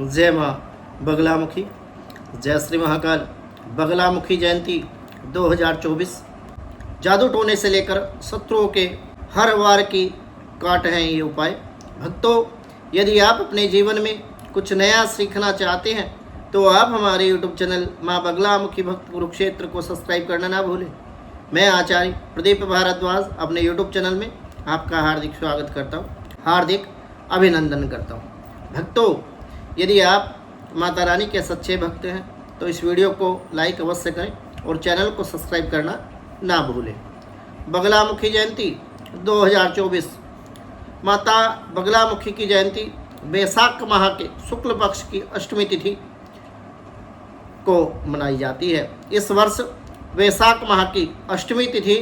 जय माँ बगलामुखी। जय श्री महाकाल। बगलामुखी जयंती 2024 जादू टोने से लेकर शत्रुओं के हर वार की काट हैं ये उपाय। भक्तों, यदि आप अपने जीवन में कुछ नया सीखना चाहते हैं तो आप हमारे यूट्यूब चैनल माँ बगलामुखी भक्त कुरुक्षेत्र को सब्सक्राइब करना ना भूलें। मैं आचार्य प्रदीप भारद्वाज अपने यूट्यूब चैनल में आपका हार्दिक स्वागत करता हूँ, हार्दिक अभिनंदन करता हूँ। भक्तों, यदि आप माता रानी के सच्चे भक्त हैं तो इस वीडियो को लाइक अवश्य करें और चैनल को सब्सक्राइब करना ना भूलें। बगलामुखी जयंती 2024 माता बगलामुखी की जयंती वैशाख माह के शुक्ल पक्ष की अष्टमी तिथि को मनाई जाती है। इस वर्ष वैशाख माह की अष्टमी तिथि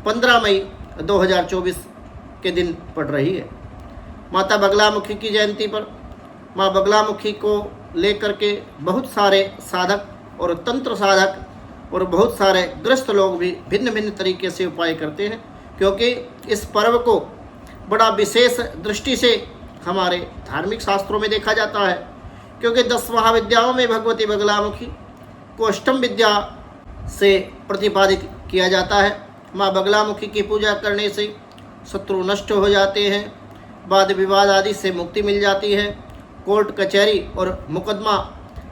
15 मई 2024 के दिन पड़ रही है। माता बगलामुखी की जयंती पर माँ बगलामुखी को लेकर के बहुत सारे साधक और तंत्र साधक और बहुत सारे ग्रस्त लोग भी भिन्न भिन्न तरीके से उपाय करते हैं, क्योंकि इस पर्व को बड़ा विशेष दृष्टि से हमारे धार्मिक शास्त्रों में देखा जाता है। क्योंकि 10 महाविद्याओं में भगवती बगलामुखी को अष्टम विद्या से प्रतिपादित किया जाता है। माँ बगलामुखी की पूजा करने से शत्रु नष्ट हो जाते हैं, वाद विवाद आदि से मुक्ति मिल जाती है, कोर्ट कचहरी और मुकदमा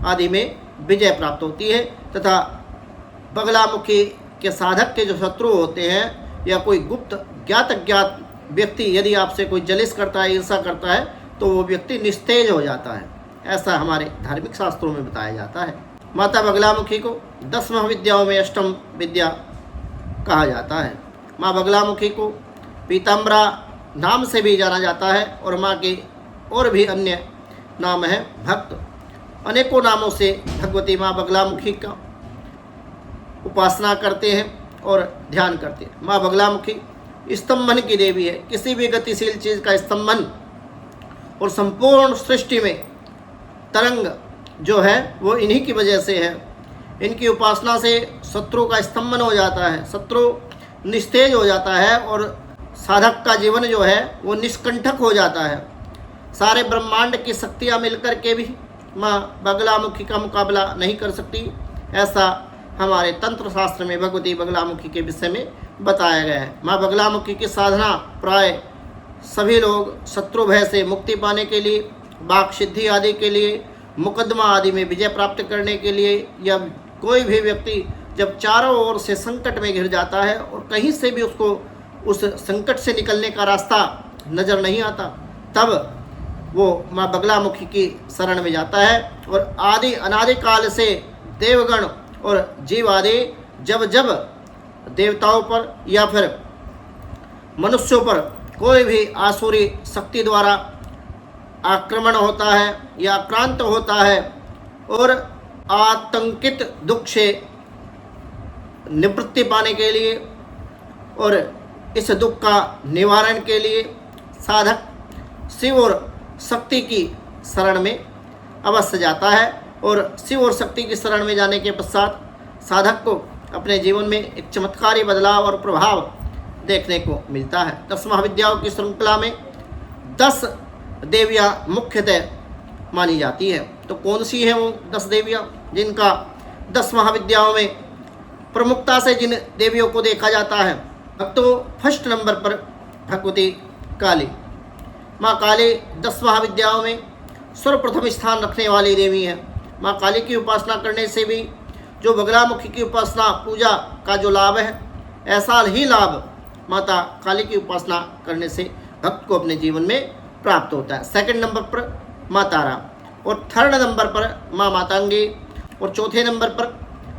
आदि में विजय प्राप्त होती है तथा बगलामुखी के साधक के जो शत्रु होते हैं या कोई गुप्त ज्ञात अज्ञात व्यक्ति यदि आपसे कोई जलिस करता है, ईर्षा करता है, तो वो व्यक्ति निस्तेज हो जाता है। ऐसा हमारे धार्मिक शास्त्रों में बताया जाता है। माता बगलामुखी को 10 महाविद्याओं में अष्टम विद्या कहा जाता है। माँ बगलामुखी को पीताम्बरा नाम से भी जाना जाता है और माँ के और भी अन्य नाम है भक्त। अनेकों नामों से भगवती माँ बगलामुखी का उपासना करते हैं और ध्यान करते हैं। माँ बगलामुखी स्तंभन की देवी है। किसी भी गतिशील चीज़ का स्तंभन और संपूर्ण सृष्टि में तरंग जो है वो इन्हीं की वजह से है। इनकी उपासना से शत्रु का स्तंभन हो जाता है, शत्रु निस्तेज हो जाता है और साधक का जीवन जो है वो निष्कंठक हो जाता है। सारे ब्रह्मांड की शक्तियाँ मिलकर के भी माँ बगलामुखी का मुकाबला नहीं कर सकती। ऐसा हमारे तंत्र शास्त्र में भगवती बगलामुखी के विषय में बताया गया है। माँ बगलामुखी की साधना प्राय सभी लोग शत्रु भय से मुक्ति पाने के लिए, वाक सिद्धि आदि के लिए, मुकदमा आदि में विजय प्राप्त करने के लिए, या कोई भी व्यक्ति जब चारों ओर से संकट में घिर जाता है और कहीं से भी उसको उस संकट से निकलने का रास्ता नज़र नहीं आता, तब वो माँ बगलामुखी की शरण में जाता है। और आदि अनादि काल से देवगण और जीव आदि जब जब देवताओं पर या फिर मनुष्यों पर कोई भी आसुरी शक्ति द्वारा आक्रमण होता है या आक्रांत होता है और आतंकित दुख से निवृत्ति पाने के लिए और इस दुख का निवारण के लिए साधक शिव और शक्ति की शरण में अवश्य जाता है। और शिव और शक्ति की शरण में जाने के पश्चात साधक को अपने जीवन में एक चमत्कारी बदलाव और प्रभाव देखने को मिलता है। 10 महाविद्याओं की श्रृंखला में 10 देवियाँ मुख्यतः मानी जाती है। तो कौन सी हैं वो 10 देवियाँ जिनका 10 महाविद्याओं में प्रमुखता से जिन देवियों को देखा जाता है? अब तो फर्स्ट नंबर पर भगवती काली। माँ काली 10 महाविद्याओं में सर्वप्रथम स्थान रखने वाली देवी हैं। माँ काली की उपासना करने से भी जो बगलामुखी की उपासना पूजा का जो लाभ है, ऐसा ही लाभ माता काली की उपासना करने से भक्त को अपने जीवन में प्राप्त होता है। सेकंड नंबर पर माँ तारा और थर्ड नंबर पर माँ मातंगी और चौथे नंबर पर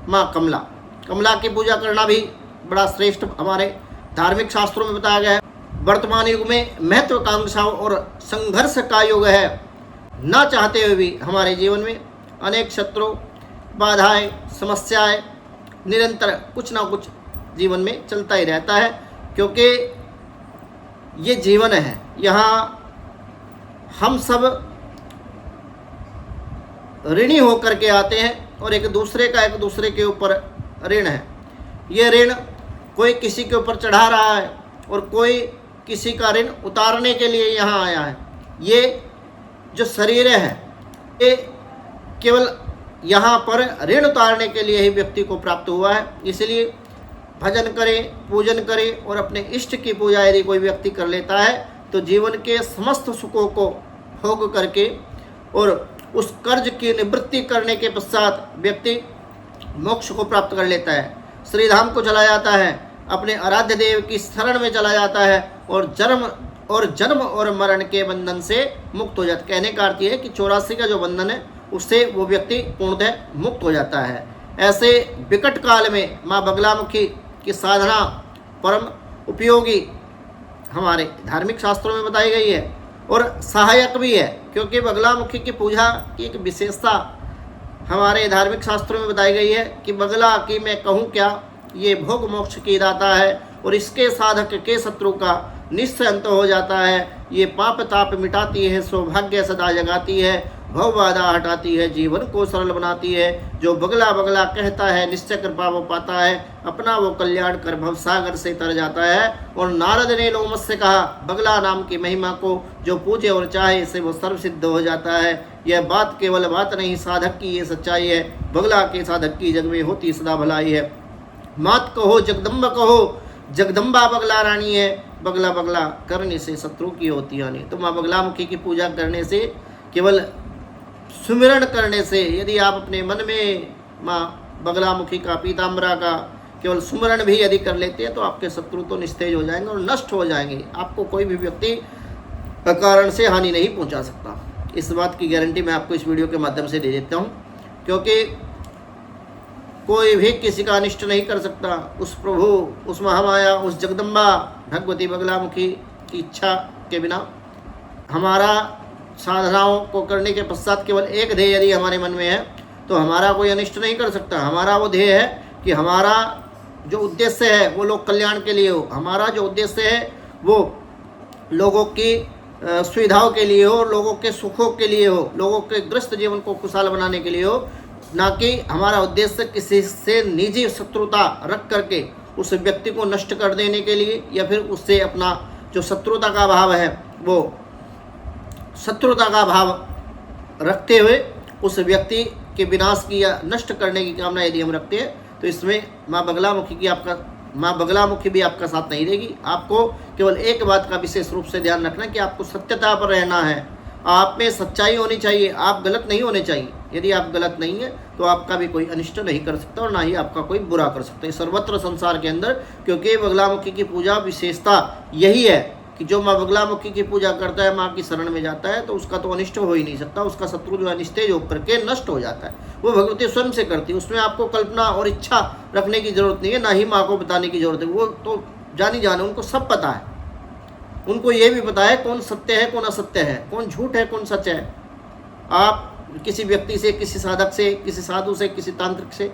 माँ कमला। कमला की पूजा करना भी बड़ा श्रेष्ठ हमारे धार्मिक शास्त्रों में बताया गया है। वर्तमान युग में महत्वाकांक्षाओं और संघर्ष का युग है। ना चाहते हुए भी हमारे जीवन में अनेक शत्रु, बाधाएं, समस्याएं निरंतर कुछ ना कुछ जीवन में चलता ही रहता है, क्योंकि ये जीवन है। यहाँ हम सब ऋणी होकर के आते हैं और एक दूसरे के ऊपर ऋण है। ये ऋण कोई किसी के ऊपर चढ़ा रहा है और कोई किसी का ऋण उतारने के लिए यहाँ आया है। ये जो शरीर है ये केवल यहाँ पर ऋण उतारने के लिए ही व्यक्ति को प्राप्त हुआ है। इसलिए भजन करे, पूजन करे और इष्ट इष्ट की पूजा यदि कोई व्यक्ति कर लेता है तो जीवन के समस्त सुखों को भोग करके और उस कर्ज की निवृत्ति करने के पश्चात व्यक्ति मोक्ष को प्राप्त कर लेता है, श्रीधाम को चला जाता है, अपने आराध्य देव की शरण में चला जाता है और जन्म और मरण के बंधन से मुक्त हो जाता है। कहने का अर्थ यह है कि 84 का जो बंधन है उससे वो व्यक्ति पूर्णतः मुक्त हो जाता है। ऐसे विकट काल में माँ बगलामुखी की साधना परम उपयोगी हमारे धार्मिक शास्त्रों में बताई गई है और सहायक भी है, क्योंकि बगलामुखी की पूजा की एक विशेषता हमारे धार्मिक शास्त्रों में बताई गई है कि बगला की मैं कहूँ क्या, ये भोग मोक्ष की दाता है और इसके साधक के शत्रु का निश्चय अंत हो जाता है। ये पाप ताप मिटाती है, सौभाग्य सदा जगाती है, भव बाधा हटाती है, जीवन को सरल बनाती है। जो बगला बगला कहता है निश्चय कृपा वो पाता है, अपना वो कल्याण कर भवसागर से तर जाता है। और नारद ने लोमस से कहा बगला नाम की महिमा को जो पूजे और चाहे से वो सर्व सिद्ध हो जाता है। यह बात केवल बात नहीं, साधक की ये सच्चाई है। बगला के साधक की जग में होती सदा भलाई है। मात कहो जगदम्बा कहो, जगदम्बा बगला रानी है, बगला बगला करने से शत्रु की होती हानि। तो माँ बगलामुखी की पूजा करने से, केवल सुमिरन करने से, यदि आप अपने मन में माँ बगलामुखी का, पीताम्बरा का केवल सुमिरन भी यदि कर लेते हैं तो आपके शत्रु तो निस्तेज हो जाएंगे और नष्ट हो जाएंगे। आपको कोई भी व्यक्ति कारण से हानि नहीं पहुंचा सकता। इस बात की गारंटी मैं आपको इस वीडियो के माध्यम से दे देता हूं, क्योंकि कोई भी किसी का अनिष्ट नहीं कर सकता। उस प्रभु, उस महामाया, उस जगदम्बा भगवती बगलामुखी की इच्छा के बिना हमारा साधनाओं को करने के पश्चात केवल एक ध्येय यदि हमारे मन में है तो हमारा कोई अनिष्ट नहीं कर सकता। हमारा वो ध्येय है कि हमारा जो उद्देश्य है वो लोक कल्याण के लिए हो, हमारा जो उद्देश्य है वो लोगों की सुविधाओं के लिए हो, लोगों के सुखों के लिए हो, लोगों के ग्रस्त जीवन को खुशहाल बनाने के लिए हो, ना कि हमारा उद्देश्य किसी से निजी शत्रुता रख करके उस व्यक्ति को नष्ट कर देने के लिए, या फिर उससे अपना जो शत्रुता का भाव है वो शत्रुता का भाव रखते हुए उस व्यक्ति के विनाश की या नष्ट करने की कामना यदि हम रखते हैं तो इसमें माँ बगलामुखी भी आपका साथ नहीं देगी। आपको केवल एक बात का विशेष रूप से ध्यान रखना कि आपको सत्यता पर रहना है, आप में सच्चाई होनी चाहिए, आप गलत नहीं होने चाहिए। यदि आप गलत नहीं है तो आपका भी कोई अनिष्ट नहीं कर सकता और ना ही आपका कोई बुरा कर सकता है सर्वत्र संसार के अंदर। क्योंकि बगलामुखी की पूजा विशेषता यही है कि जो माँ बगलामुखी की पूजा करता है, माँ की शरण में जाता है, तो उसका तो अनिष्ट हो ही नहीं सकता। उसका शत्रु जो है निस्तेज होकर के नष्ट हो जाता है। वो भगवती स्वयं से करती है, उसमें आपको कल्पना और इच्छा रखने की जरूरत नहीं है, ना ही माँ को बताने की जरूरत है। वो तो जानी जाने, उनको सब पता है। उनको ये भी पता है कौन सत्य है, कौन असत्य है, कौन झूठ है, कौन सच है। आप किसी व्यक्ति से, किसी साधक से, किसी साधु से, किसी तांत्रिक से,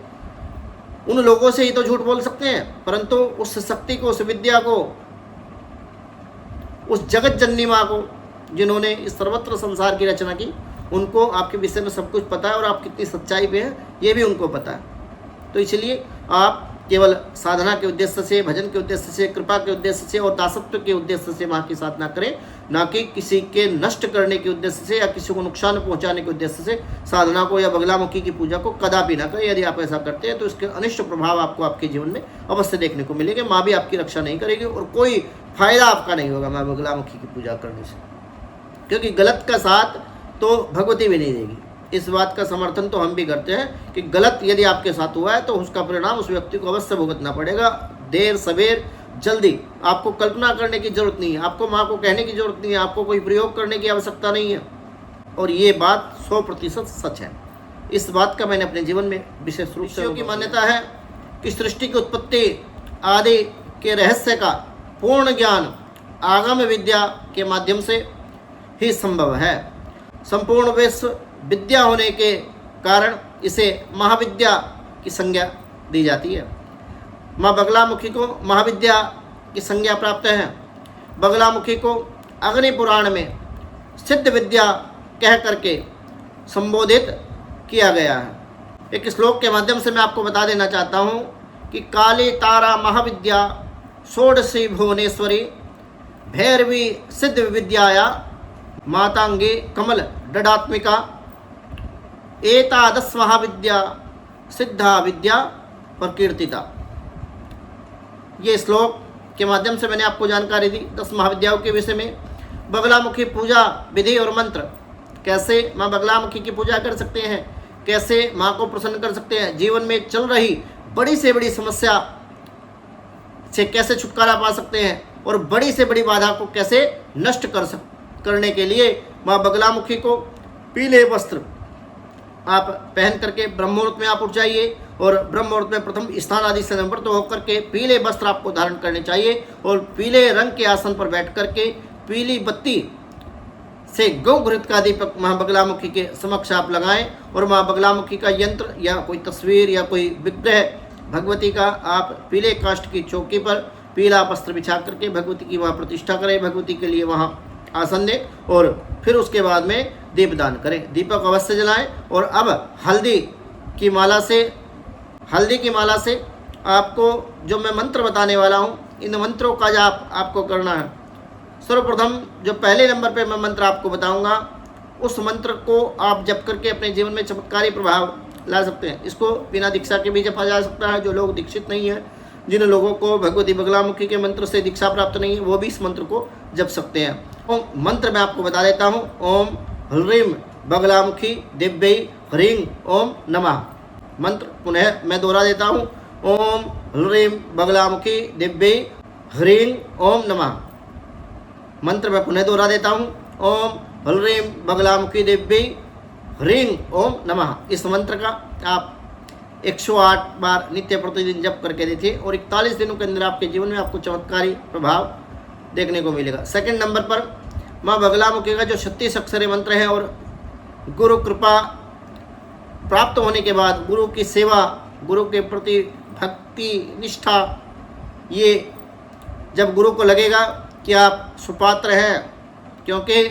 उन लोगों से ही तो झूठ बोल सकते हैं, परंतु उस शक्ति को, उस विद्या को, उस जगत जननी माँ को, जिन्होंने इस सर्वत्र संसार की रचना की, उनको आपके विषय में सब कुछ पता है और आप कितनी सच्चाई पे हैं ये भी उनको पता है। तो इसलिए आप केवल साधना के उद्देश्य से, भजन के उद्देश्य से, कृपा के उद्देश्य से और दासत्व के उद्देश्य से माँ की साधना करें, ना कि किसी के नष्ट करने के उद्देश्य से या किसी को नुकसान पहुंचाने के उद्देश्य से साधना को या बगलामुखी की पूजा को कदापि ना करें। यदि आप ऐसा करते हैं तो इसके अनिष्ट प्रभाव आपको आपके जीवन में अवश्य देखने को मिलेंगे। माँ भी आपकी रक्षा नहीं करेगी और कोई फायदा आपका नहीं होगा माँ बगलामुखी की पूजा करने से, क्योंकि गलत का साथ तो भगवती भी नहीं देगी। इस बात का समर्थन तो हम भी करते हैं कि गलत यदि आपके साथ हुआ है तो उसका परिणाम उस व्यक्ति को अवश्य भुगतना पड़ेगा, देर सवेर जल्दी। आपको कल्पना करने की जरूरत नहीं है, आपको माँ को कहने की जरूरत नहीं है, आपको कोई प्रयोग करने की आवश्यकता नहीं है। और ये बात 100% सच है। इस बात का मैंने अपने जीवन में विशेष रूप से की मान्यता है कि सृष्टि की उत्पत्ति आदि के रहस्य का पूर्ण ज्ञान आगम विद्या के माध्यम से ही संभव है। संपूर्ण विश्व विद्या होने के कारण इसे महाविद्या की संज्ञा दी जाती है। माँ बगलामुखी को महाविद्या की संज्ञा प्राप्त है। बगलामुखी को अग्नि पुराण में सिद्ध विद्या कह करके संबोधित किया गया है। एक श्लोक के माध्यम से मैं आपको बता देना चाहता हूँ कि काली तारा महाविद्या षोडशी भुवनेश्वरी भैरवी सिद्ध विद्याया मातांगी कमल दडात्मिका एतादश महाविद्या सिद्धा विद्या प्रकीर्तिता। ये श्लोक के माध्यम से मैंने आपको जानकारी दी 10 महाविद्याओं के विषय में। बगलामुखी पूजा विधि और मंत्र, कैसे माँ बगलामुखी की पूजा कर सकते हैं, कैसे माँ को प्रसन्न कर सकते हैं, जीवन में चल रही बड़ी से बड़ी समस्या से कैसे छुटकारा पा सकते हैं, और बड़ी से बड़ी बाधा को कैसे नष्ट करने के लिए माँ बगलामुखी को पीले वस्त्र आप पहन करके ब्रह्म मुहूर्त में आप उठ जाइए, और ब्रह्म मुहूर्त में प्रथम स्थान आदि से निवृत्त होकर के पीले वस्त्र आपको धारण करने चाहिए, और पीले रंग के आसन पर बैठ करके पीली बत्ती से गौ घृत का दीपक माँ बगलामुखी के समक्ष आप लगाएं, और माँ बगलामुखी का यंत्र या कोई तस्वीर या कोई विग्रह भगवती का आप पीले काष्ठ की चौकी पर पीला वस्त्र बिछा करके भगवती की वहाँ प्रतिष्ठा करें, भगवती के लिए वहाँ आसन दें, और फिर उसके बाद में दीपदान करें, दीपक अवश्य जलाएं। और अब हल्दी की माला से आपको जो मैं मंत्र बताने वाला हूँ, इन मंत्रों का जाप आपको करना है। सर्वप्रथम जो पहले नंबर पे मैं मंत्र आपको बताऊंगा, उस मंत्र को आप जप करके अपने जीवन में चमत्कारी प्रभाव ला सकते हैं। इसको बिना दीक्षा के भी जपा जा सकता है। जो लोग दीक्षित नहीं है, जिन लोगों को भगवती बगलामुखी के मंत्र से दीक्षा प्राप्त नहीं है, वो भी इस मंत्र को जप सकते हैं। मंत्र मैं आपको बता देता हूँ। ओम ह्रीं बगलामुखी दिव्यै ह्रीं ओम नमः। मंत्र पुनः मैं दोहरा देता हूँ। ओम ह्रीं बगलामुखी दिव्यै ह्रीं ओम नमः। मंत्र मैं पुनः दोहरा देता हूँ। ओम ह्रीं बगलामुखी दिव्यै ह्रीं ओम नमः। इस मंत्र का आप 108 बार नित्य प्रतिदिन जप करके देखिए, और 41 दिनों के अंदर आपके जीवन में आपको चमत्कारी प्रभाव देखने को मिलेगा। सेकंड नंबर पर माँ बगलामुखी का जो 36 अक्षरी मंत्र है, और गुरु कृपा प्राप्त होने के बाद गुरु की सेवा, गुरु के प्रति भक्ति निष्ठा, ये जब गुरु को लगेगा कि आप सुपात्र हैं, क्योंकि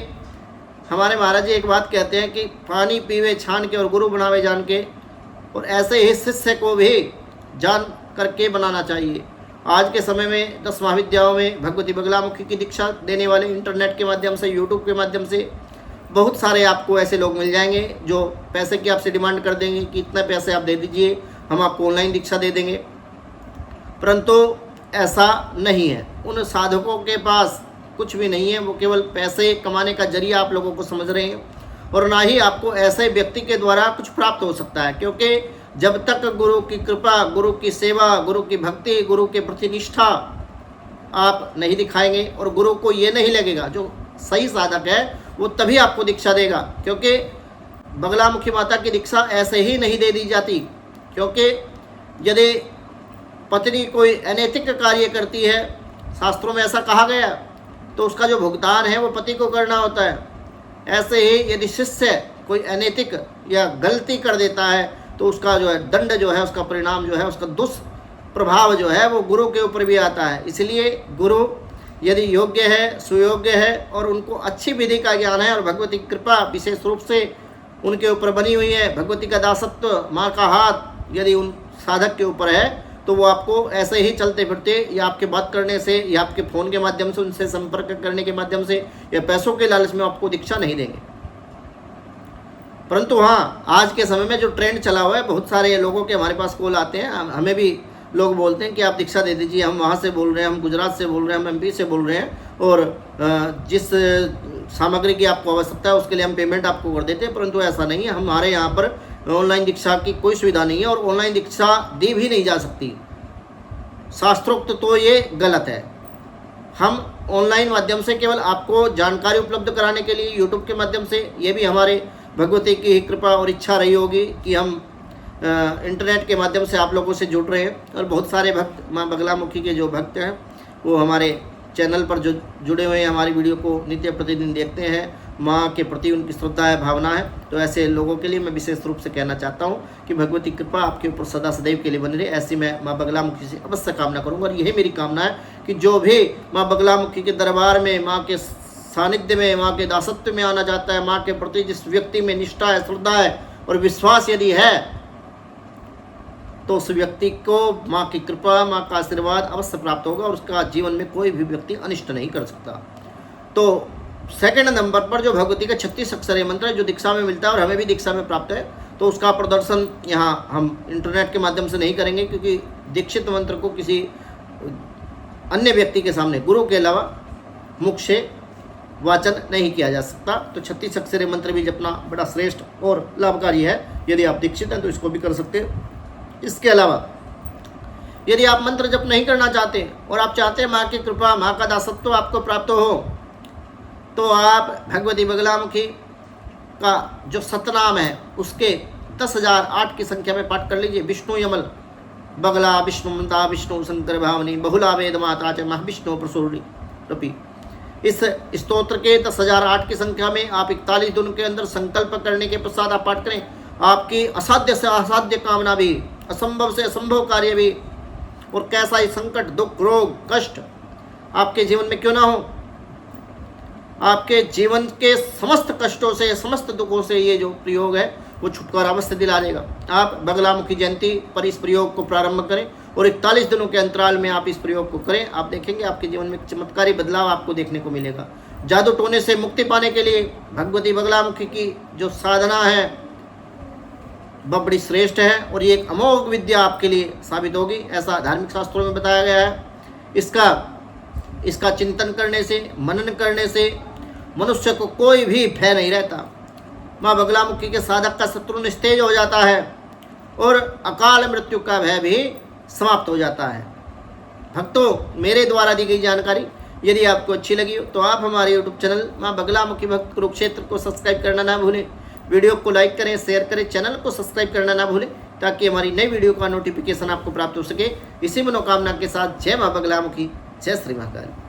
हमारे महाराज जी एक बात कहते हैं कि पानी पीवे छान के और गुरु बनावे जान के, और ऐसे ही शिष्य को भी जान करके बनाना चाहिए। आज के समय में 10 महाविद्याओं में भगवती बगलामुखी की दीक्षा देने वाले इंटरनेट के माध्यम से, यूट्यूब के माध्यम से बहुत सारे आपको ऐसे लोग मिल जाएंगे जो पैसे की आपसे डिमांड कर देंगे कि इतने पैसे आप दे दीजिए, हम आपको ऑनलाइन दीक्षा दे देंगे। परंतु ऐसा नहीं है। उन साधकों के पास कुछ भी नहीं है, वो केवल पैसे कमाने का जरिया आप लोगों को समझ रहे हैं, और ना ही आपको ऐसे व्यक्ति के द्वारा कुछ प्राप्त हो सकता है। क्योंकि जब तक गुरु की कृपा, गुरु की सेवा, गुरु की भक्ति, गुरु के प्रति निष्ठा आप नहीं दिखाएंगे, और गुरु को ये नहीं लगेगा, जो सही साधक है वो तभी आपको दीक्षा देगा। क्योंकि बगलामुखी माता की दीक्षा ऐसे ही नहीं दे दी जाती, क्योंकि यदि पत्नी कोई अनैतिक कार्य करती है, शास्त्रों में ऐसा कहा गया, तो उसका जो भुगतान है वो पति को करना होता है। ऐसे ही यदि शिष्य कोई अनैतिक या गलती कर देता है, तो उसका जो है दंड जो है, उसका परिणाम जो है, उसका दुष्प्रभाव जो है वो गुरु के ऊपर भी आता है। इसलिए गुरु यदि योग्य है, सुयोग्य है, और उनको अच्छी विधि का ज्ञान है, और भगवती कृपा विशेष रूप से उनके ऊपर बनी हुई है, भगवती का दासत्व, माँ का हाथ यदि उन साधक के ऊपर है, तो वो आपको ऐसे ही चलते फिरते, या आपके बात करने से, या आपके फ़ोन के माध्यम से उनसे संपर्क करने के माध्यम से, या पैसों के लालच में आपको दीक्षा नहीं देंगे। परंतु हाँ, आज के समय में जो ट्रेंड चला हुआ है, बहुत सारे लोगों के हमारे पास कॉल आते हैं, हमें भी लोग बोलते हैं कि आप दीक्षा दे दीजिए, हम वहाँ से बोल रहे हैं, हम गुजरात से बोल रहे हैं, हम एमपी से बोल रहे हैं, और जिस सामग्री की आपको आवश्यकता है उसके लिए हम पेमेंट आपको कर देते हैं। परंतु ऐसा नहीं है, हमारे यहाँ पर ऑनलाइन दीक्षा की कोई सुविधा नहीं है, और ऑनलाइन दीक्षा दी भी नहीं जा सकती। शास्त्रोक्त तो ये गलत है। हम ऑनलाइन माध्यम से केवल आपको जानकारी उपलब्ध कराने के लिए यूट्यूब के माध्यम से, ये भी हमारे भगवती की ही कृपा और इच्छा रही होगी कि हम इंटरनेट के माध्यम से आप लोगों से जुड़ रहे हैं, और बहुत सारे भक्त, माँ बगलामुखी के जो भक्त हैं, वो हमारे चैनल पर जो जुड़े हुए हैं, हमारी वीडियो को नित्य प्रतिदिन देखते हैं, माँ के प्रति उनकी श्रद्धा है, भावना है। तो ऐसे लोगों के लिए मैं विशेष रूप से कहना चाहता हूँ कि भगवती कृपा आपके ऊपर सदा सदैव के लिए बनी रहे, ऐसी मैं माँ बगलामुखी से अवश्य कामना करूँगा। और यही मेरी कामना है कि जो भी माँ बगलामुखी के दरबार में, माँ के सानिध्य में, माँ के दासत्व में आना चाहता है, माँ के प्रति जिस व्यक्ति में निष्ठा है, श्रद्धा है और विश्वास यदि है, तो उस व्यक्ति को माँ की कृपा, माँ का आशीर्वाद अवश्य प्राप्त होगा, और उसका जीवन में कोई भी व्यक्ति अनिष्ट नहीं कर सकता। तो सेकंड नंबर पर जो भगवती का 36 अक्षरीय मंत्र है, जो दीक्षा में मिलता है और हमें भी दीक्षा में प्राप्त है, तो उसका प्रदर्शन यहाँ हम इंटरनेट के माध्यम से नहीं करेंगे, क्योंकि दीक्षित मंत्र को किसी अन्य व्यक्ति के सामने गुरु के अलावा मुख से वाचन नहीं किया जा सकता। तो 36 अक्षरीय मंत्र भी जपना बड़ा श्रेष्ठ और लाभकारी है। यदि आप दीक्षित हैं तो इसको भी कर सकते हैं। इसके अलावा यदि आप मंत्र जप नहीं करना चाहते और आप चाहते हैं माँ की कृपा, माँ का दासत्व आपको प्राप्त हो, तो आप भगवती बगलामुखी का जो सतनाम है उसके 10,008 की संख्या में पाठ कर लीजिए। विष्णु यमल बगला विष्णु ममता विष्णु शंकर भावनी बहुला वेद माता च मह विष्णु प्रसूरी रपी। इस स्तोत्र के 10,008 की संख्या में आप 41 दिन के अंदर संकल्प करने के पश्चात आप पाठ करें। आपकी असाध्य से असाध्य कामना भी, असंभव से असंभव कार्य भी, और कैसा ही संकट, दुख, रोग, कष्ट आपके जीवन में क्यों ना हो, आपके जीवन के समस्त कष्टों से, समस्त दुखों से ये जो प्रयोग है वो छुटकारा अवश्य दिला देगा। आप बगलामुखी जयंती पर इस प्रयोग को प्रारंभ करें और 41 दिनों के अंतराल में आप इस प्रयोग को करें। आप देखेंगे आपके जीवन में चमत्कारी बदलाव आपको देखने को मिलेगा। जादू टोने से मुक्ति पाने के लिए भगवती बगलामुखी की जो साधना है वह बड़ी श्रेष्ठ है और ये एक अमोघ विद्या आपके लिए साबित होगी, ऐसा धार्मिक शास्त्रों में बताया गया है। इसका चिंतन करने से, मनन करने से मनुष्य को कोई भी भय नहीं रहता। माँ बगलामुखी के साधक का शत्रु निस्तेज हो जाता है और अकाल मृत्यु का भय भी समाप्त हो जाता है। भक्तों, मेरे द्वारा दी गई जानकारी यदि आपको अच्छी लगी हो तो आप हमारे यूट्यूब चैनल माँ बगलामुखी भक्त कुरुक्षेत्र को सब्सक्राइब करना ना भूलें। वीडियो को लाइक करें, शेयर करें, चैनल को सब्सक्राइब करना ना भूलें, ताकि हमारी नई वीडियो का नोटिफिकेशन आपको प्राप्त हो सके। इसी मनोकामना के साथ जय माँ बगलामुखी, जय श्री महाकाल।